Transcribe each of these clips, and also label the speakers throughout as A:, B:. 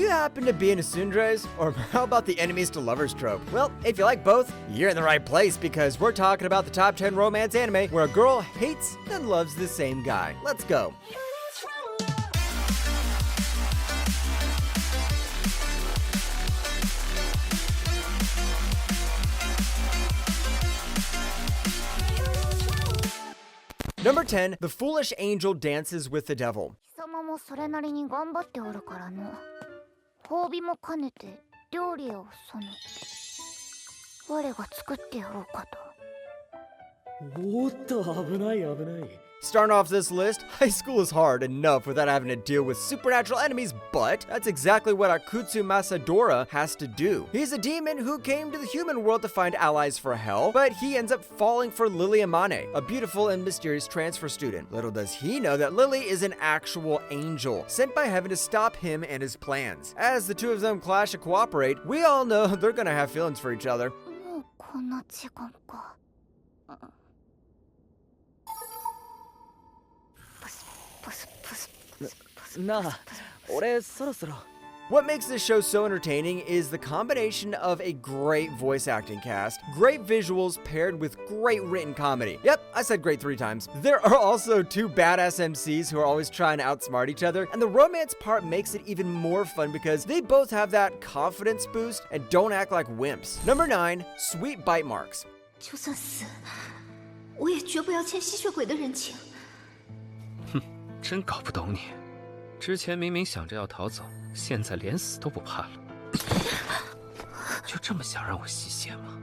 A: you happen to be into tsunderes? Or how about the enemies to lovers trope? Well, if you like both, you're in the right place because we're talking about the top 10 romance anime where a girl hates and loves the same guy. Let's go. Number 10, The Foolish Angel Dances with the Devil.
B: 貴様もそれなりに頑張っておるからの。褒美も兼ねて料理を我が作ってやろうかと。
C: おっと、危ない危ない。
A: Starting off this list, high school is hard enough without having to deal with supernatural enemies, but that's exactly what Akutsu Masadora has to do. He's a demon who came to the human world to find allies for hell, but he ends up falling for Lily Amane, a beautiful and mysterious transfer student. Little does he know that Lily is an actual angel, sent by heaven to stop him and his plans. As the two of them clash and cooperate, we all know they're gonna have feelings for each other.
B: もうこんな時間か。
C: なあ、俺そろそろ。
A: What makes this show so entertaining is the combination of a great voice acting cast, great visuals paired with great written comedy. Yep, I said great 3 times. There are also 2 badass MCs who are always trying to outsmart each other, and the romance part makes it even more fun because they both have that confidence boost and don't act like wimps. Number 9, Sweet Bite Marks.
D: 就算死，我也绝不要欠吸血鬼的人情。
E: 哼，真搞不懂你。 之前明明想着要逃走，现在连死都不怕了，就这么想让我吸血吗？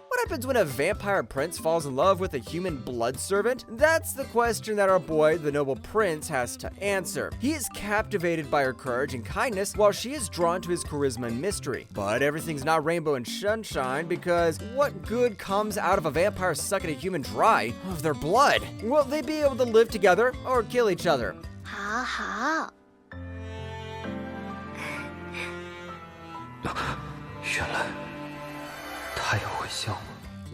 A: What happens when a vampire prince falls in love with a human blood servant? That's the question that our boy, the noble prince, has to answer. He is captivated by her courage and kindness, while she is drawn to his charisma and mystery. But everything's not rainbow and sunshine, because what good comes out of a vampire sucking a human dry of their blood? Will they be able to live together or kill each other?
B: 好好。
E: 原来他也会笑吗？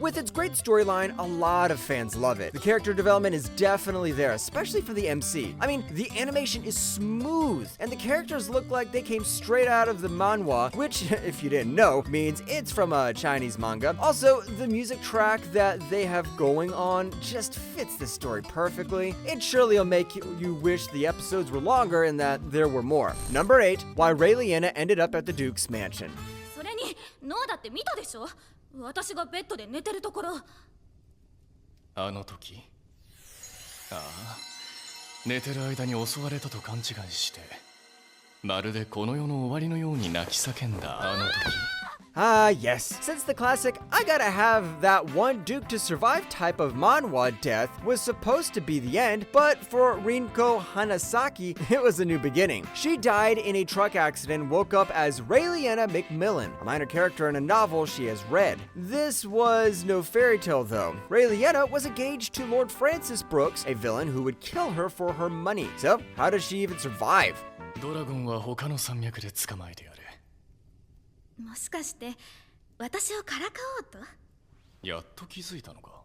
A: With its great storyline, a lot of fans love it. The character development is definitely there, especially for the MC. I mean, the animation is smooth, and the characters look like they came straight out of the manhwa, which, if you didn't know, means it's from a Chinese manga. Also, the music track that they have going on just fits the story perfectly. It surely will make you wish the episodes were longer and that there were more. Number 8, Why Raeliana Ended Up at the Duke's Mansion.
D: それにノアだって見たでしょ。私がベッドで寝てるところ。
F: あの時、ああ、寝てる間に襲われたと勘違いして、まるでこの世の終わりのように泣き叫んだあの時。
A: Ah, yes. Since the classic, I gotta have that one Duke to survive type of manhwa death was supposed to be the end, but for Rinko Hanasaki, it was a new beginning. She died in a truck accident and woke up as Raeliana Macmillan, a minor character in a novel she has read. This was no fairy tale though. Raeliana was engaged to Lord Francis Brooks, a villain who would kill her for her money. So, how does she even survive?
F: ドラゴンは他の山脈で捕まえてやれ。
D: もしかして私をからかおうと？
F: やっと気づいたのか。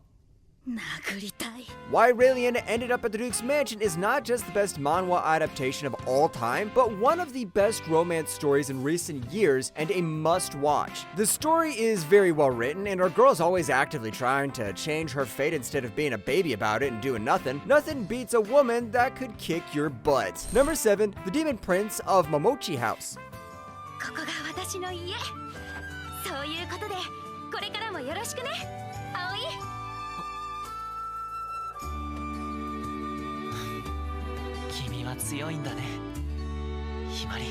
D: 殴りたい。
A: Why Raeliana Ended Up at the Duke's Mansion is not just the best manhwa adaptation of all time, but one of the best romance stories in recent years and a must-watch. The story is very well written, and our girl is always actively trying to change her fate instead of being a baby about it and doing nothing. Nothing beats a woman that could kick your butt. Number 7, The Demon Prince of Momochi House.
D: ここが私の家。そういうことでこれからもよろしくね、葵。
C: 君は強いんだね、ひまり。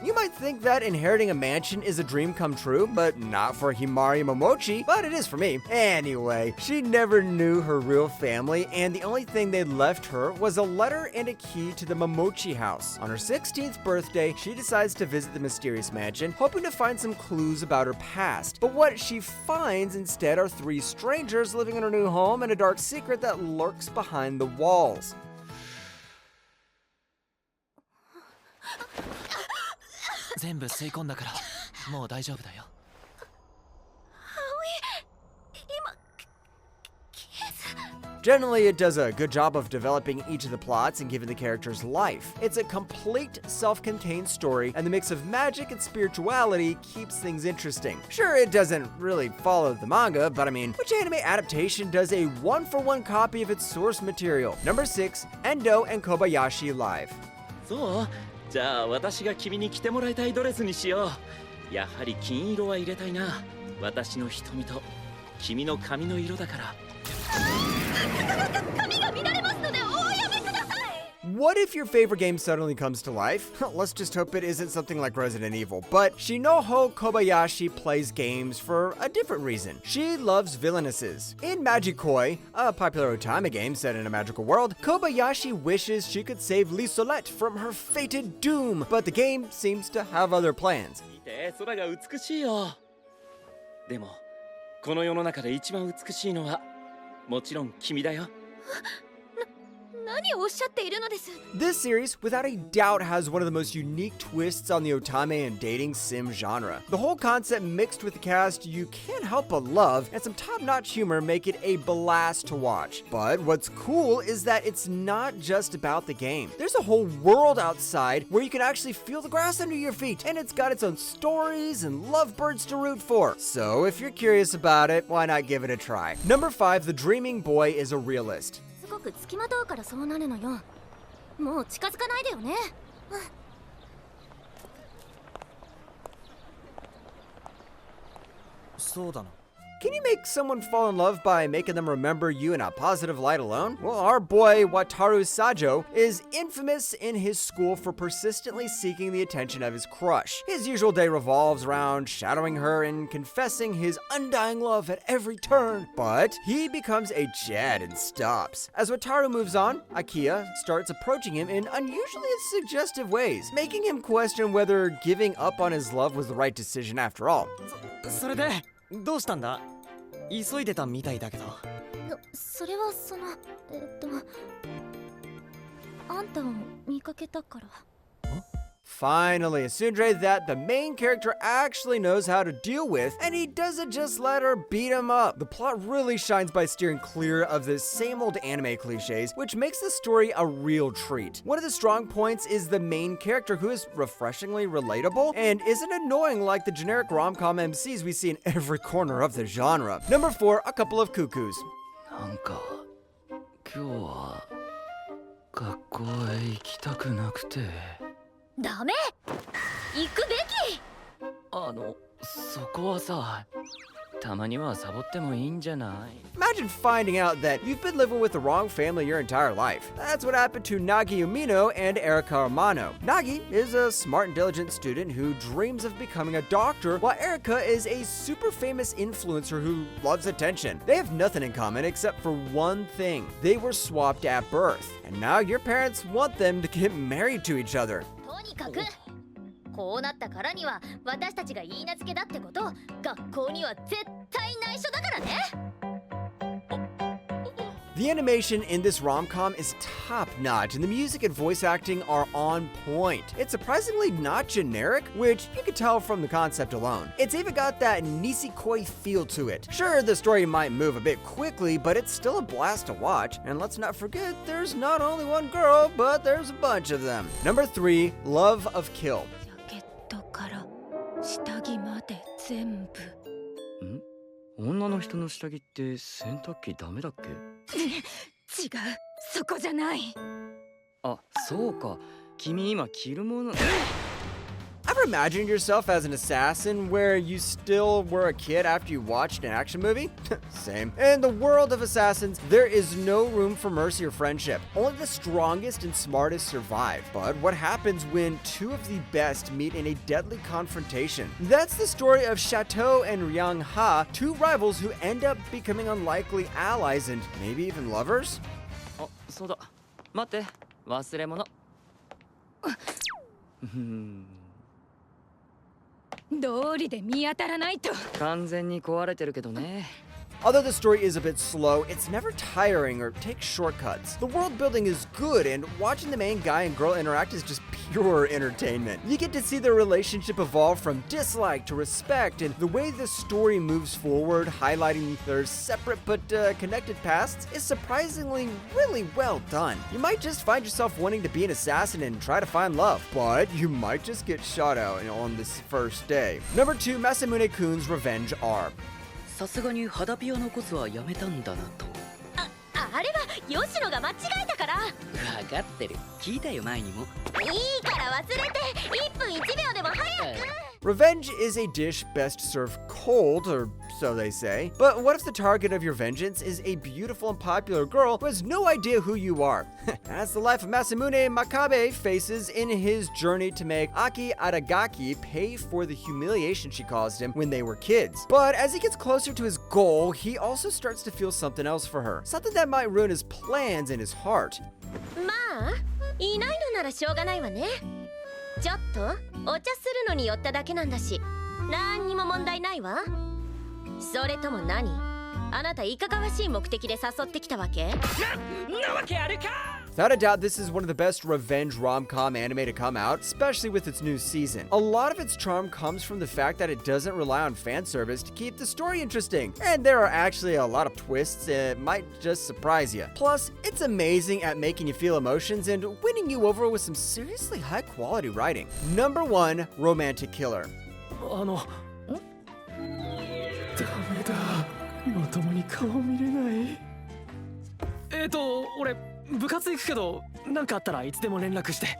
A: You might think that inheriting a mansion is a dream come true, but not for Himari Momochi, but it is for me. Anyway, she never knew her real family, and the only thing they left her was a letter and a key to the Momochi house. On her 16th birthday, she decides to visit the mysterious mansion, hoping to find some clues about her past. But what she finds instead are 3 strangers living in her new home and a dark secret that lurks behind the walls.
C: 全部吸い込んだからもう大丈夫だよ。
D: 葵、今消えず。
A: Generally, it does a good job of developing each of the plots and giving the characters life. It's a complete self-contained story, and the mix of magic and spirituality keeps things interesting. Sure, it doesn't really follow the manga, but I mean, which anime adaptation does a one-for-one copy of its source material? Number 6, Endo and Kobayashi Live.
G: そうじゃあ私が君に着てもらいたいドレスにしようやはり金色は入れたいな私の瞳と君の髪の色だから
A: What if your favorite game suddenly comes to life? Let's just hope it isn't something like Resident Evil. But Shinoho Kobayashi plays games for a different reason. She loves villainesses. In Magikoi, a popular otame game set in a magical world, Kobayashi wishes she could save Lisolette from her fated doom, but the game seems to have other plans.
G: 見て空が美しいよでもこの世の中で一番美しいのはもちろん君だよ
D: 何をおっしゃっているのです
A: This series, without a doubt, has one of the most unique twists on the otame and dating sim genre. The whole concept mixed with the cast you can't help but love, and some top-notch humor make it a blast to watch. But what's cool is that it's not just about the game. There's a whole world outside where you can actually feel the grass under your feet, and it's got its own stories and lovebirds to root for. So if you're curious about it, why not give it a try? Number 5, The Dreaming Boy is a realist.
D: すごく付きまとうからそうなるのよもう近づかないでよね
H: そうだな
A: Can you make someone fall in love by making them remember you in a positive light alone? Well, our boy Wataru Sajo is infamous in his school for persistently seeking the attention of his crush. His usual day revolves around shadowing her and confessing his undying love at every turn. But he becomes a Jed and stops. As Wataru moves on, Akiya starts approaching him in unusually suggestive ways, making him question whether giving up on his love was the right decision after all.
H: それでどうしたんだ急いでたみたいだけど
D: それはそのあんたを見かけたから
A: Finally, a tsundere that the main character actually knows how to deal with, and he doesn't just let her beat him up. The plot really shines by steering clear of the same old anime cliches, which makes the story a real treat. One of the strong points is the main character, who is refreshingly relatable and isn't annoying like the generic rom-com MCs we see in every corner of the genre. Number 4, A Couple of Cuckoos.
E: なんか今日は学校へ行きたくなくて
D: ダメ行くべき
E: そこはさたまにはサボってもいいんじゃない
A: Imagine finding out that you've been living with the wrong family your entire life. That's what happened to Nagi Umino and Erika Amano. Nagi is a smart and diligent student who dreams of becoming a doctor, while Erika is a super famous influencer who loves attention. They have nothing in common except for one thing. They were swapped at birth, and now your parents want them to get married to each other.
D: とにかくこうなったからには私たちが言い名付けだってこと学校には絶対内緒だからね
A: The animation in this rom-com is top-notch, and the music and voice acting are on point. It's surprisingly not generic, which you can tell from the concept alone. It's even got that nisekoi feel to it. Sure, the story might move a bit quickly, but it's still a blast to watch. And let's not forget, there's not only one girl, but there's a bunch of them. Number 3, Love of Kill.
D: ジャケットから下着まで全部
E: 女の人の下着って洗濯機ダメだっけ
D: 違うそこじゃない
E: あ、そうか君今着るもの
A: Ever imagined yourself as an assassin where you still were a kid after you watched an action movie? Same. In the world of assassins, there is no room for mercy or friendship. Only the strongest and smartest survive. But what happens when two of the best meet in a deadly confrontation? That's the story of Chateau and Ryang Ha, two rivals who end up becoming unlikely allies and maybe even lovers?
E: あ、そうだ待って忘れ物
D: 道理で見当たらないと
E: 完全に壊れてるけどね
A: Although the story is a bit slow, it's never tiring or takes shortcuts. The world building is good, and watching the main guy and girl interact is just pure entertainment. You get to see their relationship evolve from dislike to respect, and the way the story moves forward, highlighting their separate but connected pasts, is surprisingly really well done. You might just find yourself wanting to be an assassin and try to find love, but you might just get shot out on this first day. Number 2, Masamune-kun's Revenge Arc.
C: さすがに肌ピアのコスはやめたんだなと。
D: あれは吉野が間違えたから。
C: 分かってる。聞いたよ前にも。
D: いいから忘れて。1分1秒でも早く。
A: Revenge is a dish best served cold, or so they say. But what if the target of your vengeance is a beautiful and popular girl who has no idea who you are? That's the life of Masamune Makabe faces in his journey to make Aki Aragaki pay for the humiliation she caused him when they were kids. But as he gets closer to his goal, he also starts to feel something else for her. Something that might ruin his plans and his heart.
D: まあ、いないのならしょうがないわね。ちょっとお茶するのに寄っただけなんだし、なんにも問題ないわ。それとも何？あなたいかがわしい目的で誘ってきたわけ？なわけあるか！
A: Without a doubt, this is one of the best revenge rom-com anime to come out, especially with its new season. A lot of its charm comes from the fact that it doesn't rely on fan service to keep the story interesting, and there are actually a lot of twists that might just surprise you. Plus, it's amazing at making you feel emotions and winning you over with some seriously high-quality writing. Number 1, Romantic Killer.
I: ダメだ、まともに顔見れない。俺部活行くけど、なんかあったらいつでも連絡して。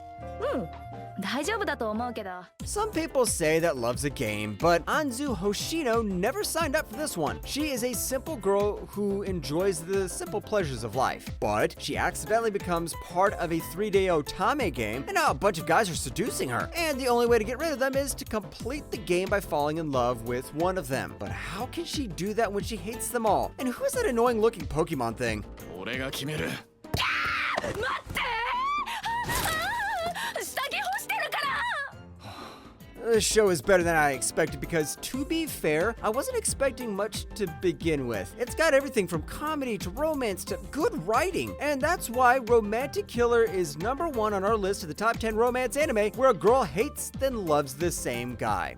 J: 大丈夫だと思うけど。
A: Some people say that love's a game, but Anzu Hoshino never signed up for this one. She is a simple girl who enjoys the simple pleasures of life, but she accidentally becomes part of a 3-day otame game, and now a bunch of guys are seducing her. And the only way to get rid of them is to complete the game by falling in love with one of them. But how can she do that when she hates them all? And who is that annoying looking Pokemon thing?
F: 俺が決める。
J: 待って！下着干してるから！
A: This show is better than I expected because, to be fair, I wasn't expecting much to begin with. It's got everything from comedy to romance to good writing, and that's why Romantic Killer is number 1 on our list of the top 10 romance anime where a girl hates then loves the same guy.